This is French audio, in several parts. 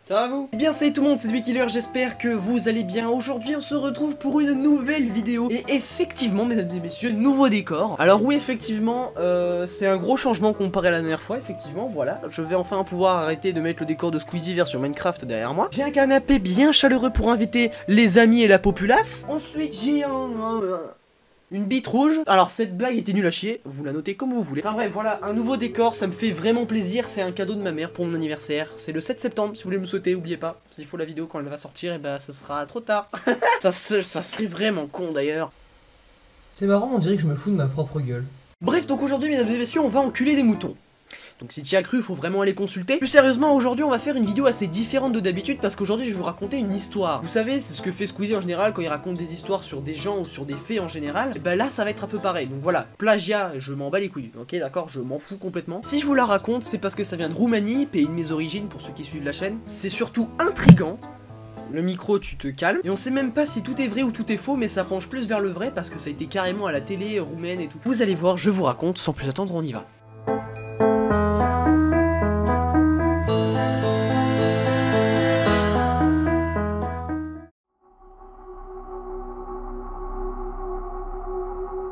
Ça va vous? Eh bien salut tout le monde, c'est TheBigKiller, j'espère que vous allez bien. Aujourd'hui on se retrouve pour une nouvelle vidéo. Et effectivement, mesdames et messieurs, nouveau décor. Alors oui, effectivement, c'est un gros changement comparé à la dernière fois, effectivement, voilà. Je vais enfin pouvoir arrêter de mettre le décor de Squeezie version Minecraft derrière moi. J'ai un canapé bien chaleureux pour inviter les amis et la populace. Ensuite j'ai une bite rouge. Alors cette blague était nulle à chier, vous la notez comme vous voulez. Enfin bref, voilà, un nouveau décor, ça me fait vraiment plaisir. C'est un cadeau de ma mère pour mon anniversaire. C'est le 7 septembre, si vous voulez me souhaiter, oubliez pas. S'il faut la vidéo quand elle va sortir, et bah ça sera trop tard. ça serait vraiment con d'ailleurs. C'est marrant, on dirait que je me fous de ma propre gueule. Bref, donc aujourd'hui, mesdames et messieurs, on va enculer des moutons. Donc si tu y as cru, il faut vraiment aller consulter. Plus sérieusement, aujourd'hui on va faire une vidéo assez différente de d'habitude parce qu'aujourd'hui je vais vous raconter une histoire. Vous savez, c'est ce que fait Squeezie en général quand il raconte des histoires sur des gens ou sur des faits en général. Et ben là ça va être un peu pareil. Donc voilà, plagiat, je m'en bats les couilles. Ok, d'accord, je m'en fous complètement. Si je vous la raconte, c'est parce que ça vient de Roumanie, pays de mes origines pour ceux qui suivent la chaîne. C'est surtout intriguant. Le micro, tu te calmes. Et on sait même pas si tout est vrai ou tout est faux, mais ça penche plus vers le vrai parce que ça a été carrément à la télé roumaine et tout. Vous allez voir, je vous raconte, sans plus attendre, on y va.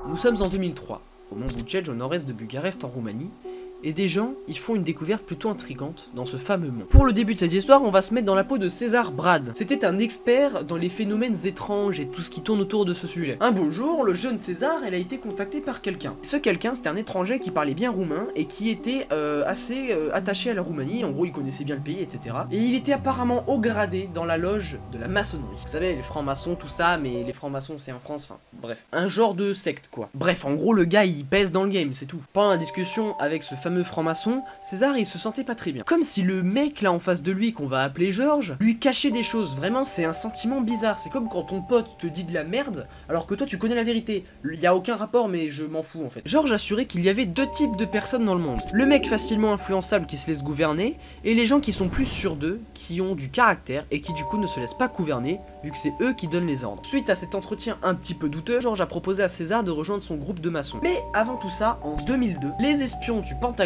Nous sommes en 2003, au mont Bucege au nord-est de Bucarest en Roumanie, et des gens y font une découverte plutôt intrigante dans ce fameux mont. Pour le début de cette histoire, on va se mettre dans la peau de César Brad. C'était un expert dans les phénomènes étranges et tout ce qui tourne autour de ce sujet. Un beau jour, le jeune César, elle a été contacté par quelqu'un. Ce quelqu'un, c'était un étranger qui parlait bien roumain et qui était assez attaché à la Roumanie, en gros il connaissait bien le pays, etc. Et il était apparemment haut gradé dans la loge de la maçonnerie. Vous savez, les francs-maçons, tout ça, mais les francs-maçons c'est en France, enfin bref. Un genre de secte quoi. Bref, en gros le gars il pèse dans le game, c'est tout. Pendant la discussion avec ce fameux franc-maçon, César il se sentait pas très bien. Comme si le mec là en face de lui qu'on va appeler Georges, lui cachait des choses. Vraiment c'est un sentiment bizarre. C'est comme quand ton pote te dit de la merde alors que toi tu connais la vérité. Il y a aucun rapport mais je m'en fous en fait. Georges assurait qu'il y avait deux types de personnes dans le monde. Le mec facilement influençable qui se laisse gouverner et les gens qui sont plus sûrs d'eux, qui ont du caractère et qui du coup ne se laissent pas gouverner vu que c'est eux qui donnent les ordres. Suite à cet entretien un petit peu douteux, Georges a proposé à César de rejoindre son groupe de maçons. Mais avant tout ça, en 2002, les espions du Pentagone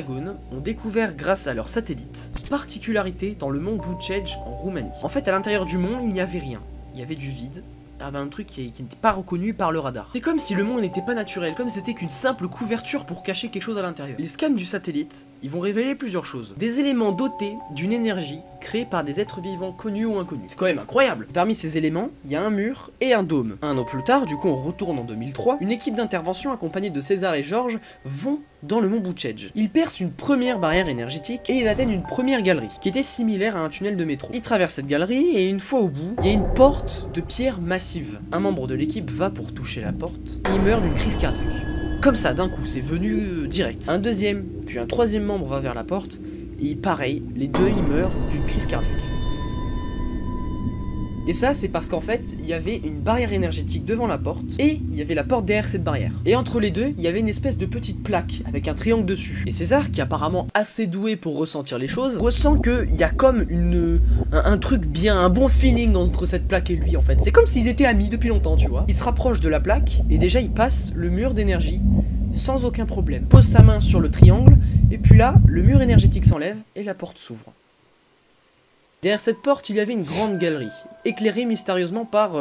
ont découvert grâce à leur satellite particularité dans le mont Bucege en Roumanie. En fait, à l'intérieur du mont, il n'y avait rien. Il y avait du vide. Il y avait un truc qui n'était pas reconnu par le radar. C'est comme si le mont n'était pas naturel, comme si c'était qu'une simple couverture pour cacher quelque chose à l'intérieur. Les scans du satellite, ils vont révéler plusieurs choses. Des éléments dotés d'une énergie créée par des êtres vivants connus ou inconnus. C'est quand même incroyable. Parmi ces éléments, il y a un mur et un dôme. Un an plus tard, du coup on retourne en 2003, une équipe d'intervention accompagnée de César et Georges vont dans le mont Bucege. Ils percent une première barrière énergétique et ils atteignent une première galerie, qui était similaire à un tunnel de métro. Ils traversent cette galerie et une fois au bout, il y a une porte de pierre massive. Un membre de l'équipe va pour toucher la porte et il meurt d'une crise cardiaque. Comme ça, d'un coup, c'est venu direct. Un deuxième, puis un troisième membre va vers la porte et pareil, les deux ils meurent d'une crise cardiaque. Et ça, c'est parce qu'en fait, il y avait une barrière énergétique devant la porte, et il y avait la porte derrière cette barrière. Et entre les deux, il y avait une espèce de petite plaque, avec un triangle dessus. Et César, qui est apparemment assez doué pour ressentir les choses, ressent qu'il y a comme un truc bien, un bon feeling entre cette plaque et lui, en fait. C'est comme s'ils étaient amis depuis longtemps, tu vois. Il se rapproche de la plaque, et déjà il passe le mur d'énergie, sans aucun problème. Pose sa main sur le triangle, et puis là, le mur énergétique s'enlève, et la porte s'ouvre. Derrière cette porte, il y avait une grande galerie, éclairée mystérieusement par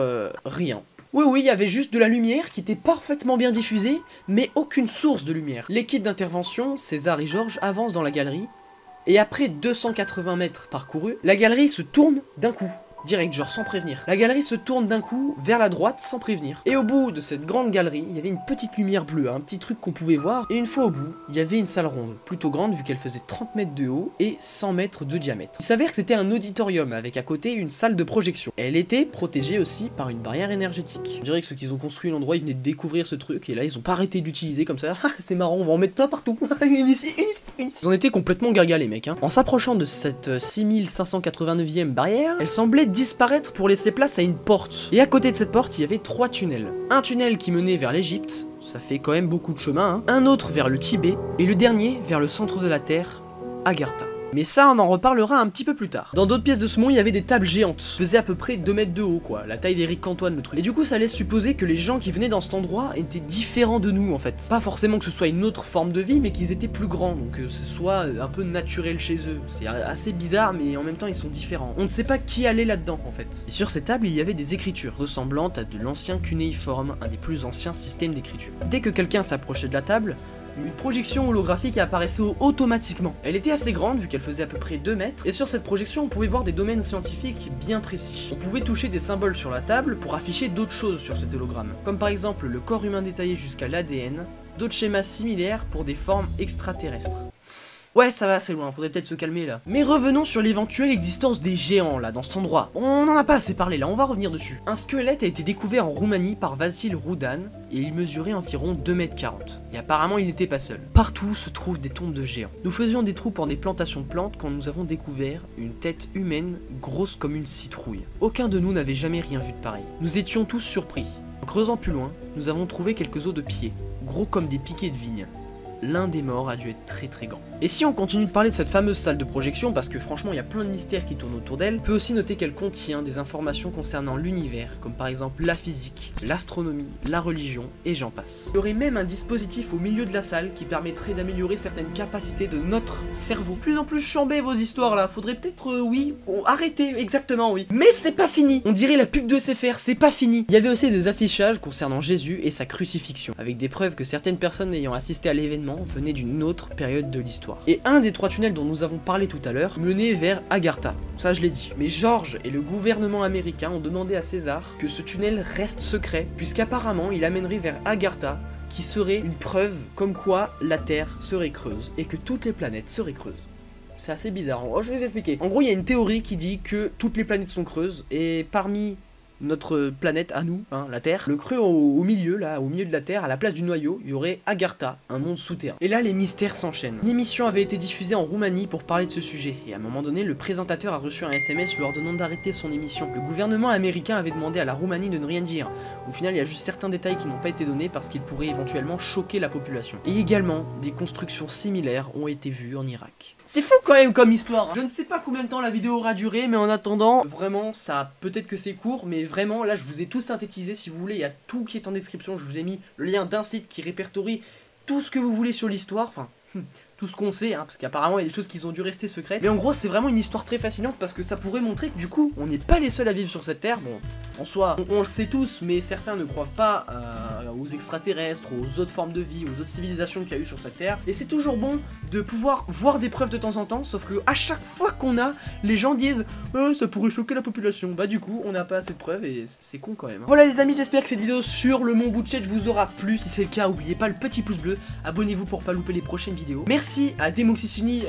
rien. Oui, il y avait juste de la lumière qui était parfaitement bien diffusée, mais aucune source de lumière. L'équipe d'intervention, César et Georges, avance dans la galerie, et après 280 mètres parcourus, la galerie se tourne d'un coup. Direct, genre sans prévenir. La galerie se tourne d'un coup vers la droite sans prévenir. Et au bout de cette grande galerie, il y avait une petite lumière bleue, un petit truc qu'on pouvait voir. Et une fois au bout, il y avait une salle ronde, plutôt grande vu qu'elle faisait 30 mètres de haut et 100 mètres de diamètre. Il s'avère que c'était un auditorium avec à côté une salle de projection. Elle était protégée aussi par une barrière énergétique. On dirait que ceux qui ont construit l'endroit, ils venaient de découvrir ce truc et là ils ont pas arrêté d'utiliser comme ça. Ah, c'est marrant, on va en mettre plein partout. Une ici, une ici, une ici. Ils en étaient complètement gargas les mecs. En s'approchant de cette 6589e barrière, elle semblait disparaître pour laisser place à une porte. Et à côté de cette porte, il y avait 3 tunnels. Un tunnel qui menait vers l'Égypte, ça fait quand même beaucoup de chemin, hein. Un autre vers le Tibet, et le dernier vers le centre de la Terre, Agartha. Mais ça, on en reparlera un petit peu plus tard. Dans d'autres pièces de ce monde, il y avait des tables géantes, faisaient à peu près 2 mètres de haut, quoi, la taille d'Éric Antoine, le truc. Et du coup, ça laisse supposer que les gens qui venaient dans cet endroit étaient différents de nous, en fait. Pas forcément que ce soit une autre forme de vie, mais qu'ils étaient plus grands, donc que ce soit un peu naturel chez eux. C'est assez bizarre, mais en même temps, ils sont différents. On ne sait pas qui allait là-dedans, en fait. Et sur ces tables, il y avait des écritures, ressemblantes à de l'ancien cunéiforme, un des plus anciens systèmes d'écriture. Dès que quelqu'un s'approchait de la table, une projection holographique apparaissait automatiquement. Elle était assez grande vu qu'elle faisait à peu près 2 mètres, et sur cette projection on pouvait voir des domaines scientifiques bien précis. On pouvait toucher des symboles sur la table pour afficher d'autres choses sur cet hologramme, comme par exemple le corps humain détaillé jusqu'à l'ADN, d'autres schémas similaires pour des formes extraterrestres. Ouais, ça va assez loin, faudrait peut-être se calmer là. Mais revenons sur l'éventuelle existence des géants là, dans cet endroit. On en a pas assez parlé là, on va revenir dessus. Un squelette a été découvert en Roumanie par Vasil Roudan, et il mesurait environ 2,40 m. Et apparemment il n'était pas seul. Partout se trouvent des tombes de géants. Nous faisions des trous pour des plantations de plantes quand nous avons découvert une tête humaine grosse comme une citrouille. Aucun de nous n'avait jamais rien vu de pareil. Nous étions tous surpris. En creusant plus loin, nous avons trouvé quelques os de pieds, gros comme des piquets de vigne. L'un des morts a dû être très grand. Et si on continue de parler de cette fameuse salle de projection, parce que franchement il y a plein de mystères qui tournent autour d'elle, on peut aussi noter qu'elle contient des informations concernant l'univers, comme par exemple la physique, l'astronomie, la religion, et j'en passe. Il y aurait même un dispositif au milieu de la salle qui permettrait d'améliorer certaines capacités de notre cerveau. Plus en plus chambé vos histoires là, faudrait peut-être, arrêter, exactement oui. Mais c'est pas fini, on dirait la pub de SFR, c'est pas fini. Il y avait aussi des affichages concernant Jésus et sa crucifixion, avec des preuves que certaines personnes ayant assisté à l'événement venaient d'une autre période de l'histoire. Et un des 3 tunnels dont nous avons parlé tout à l'heure menait vers Agartha, ça je l'ai dit. Mais George et le gouvernement américain ont demandé à César que ce tunnel reste secret, puisqu'apparemment il amènerait vers Agartha, qui serait une preuve comme quoi la Terre serait creuse, et que toutes les planètes seraient creuses. C'est assez bizarre, je vais vous expliquer. En gros il y a une théorie qui dit que toutes les planètes sont creuses, et parmi notre planète à nous, hein, la Terre, le creux au milieu, là, au milieu de la Terre, à la place du noyau, il y aurait Agartha, un monde souterrain. Et là, les mystères s'enchaînent. Une émission avait été diffusée en Roumanie pour parler de ce sujet, et à un moment donné, le présentateur a reçu un SMS lui ordonnant d'arrêter son émission. Le gouvernement américain avait demandé à la Roumanie de ne rien dire. Au final, il y a juste certains détails qui n'ont pas été donnés parce qu'ils pourraient éventuellement choquer la population. Et également, des constructions similaires ont été vues en Irak. C'est fou quand même comme histoire, hein. Je ne sais pas combien de temps la vidéo aura duré, mais en attendant, vraiment, ça peut-être que c'est court, mais vraiment, là, je vous ai tout synthétisé. Si vous voulez, il y a tout qui est en description. Je vous ai mis le lien d'un site qui répertorie tout ce que vous voulez sur l'histoire. Enfin, tout ce qu'on sait, hein, parce qu'apparemment, il y a des choses qui ont dû rester secrètes. Mais en gros, c'est vraiment une histoire très fascinante parce que ça pourrait montrer que du coup, on n'est pas les seuls à vivre sur cette terre. Bon, en soi, on le sait tous, mais certains ne croient pas aux extraterrestres, aux autres formes de vie, aux autres civilisations qu'il y a eu sur cette terre. Et c'est toujours bon de pouvoir voir des preuves de temps en temps, sauf que à chaque fois qu'on a, les gens disent ça pourrait choquer la population. Bah du coup, on n'a pas assez de preuves et c'est con quand même, hein. Voilà les amis, j'espère que cette vidéo sur le Mont Boutchetch vous aura plu. Si c'est le cas, n'oubliez pas le petit pouce bleu, abonnez-vous pour pas louper les prochaines vidéos. Merci à Demoxicini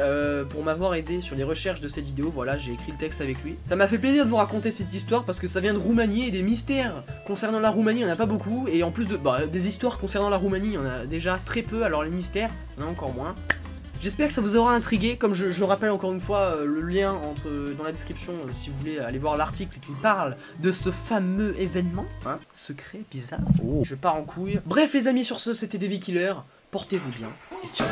pour m'avoir aidé sur les recherches de cette vidéo. Voilà, j'ai écrit le texte avec lui. Ça m'a fait plaisir de vous raconter cette histoire parce que ça vient de Roumanie et des mystères concernant la Roumanie, il n'y en a pas beaucoup. Et en plus de des histoires concernant la Roumanie, il y en a déjà très peu. Alors les mystères, il y en a encore moins. J'espère que ça vous aura intrigué. Comme je rappelle encore une fois le lien dans la description si vous voulez aller voir l'article qui parle de ce fameux événement, hein, secret, bizarre. Oh. Je pars en couille. Bref les amis, sur ce, c'était Davy Killer. Portez-vous bien et ciao.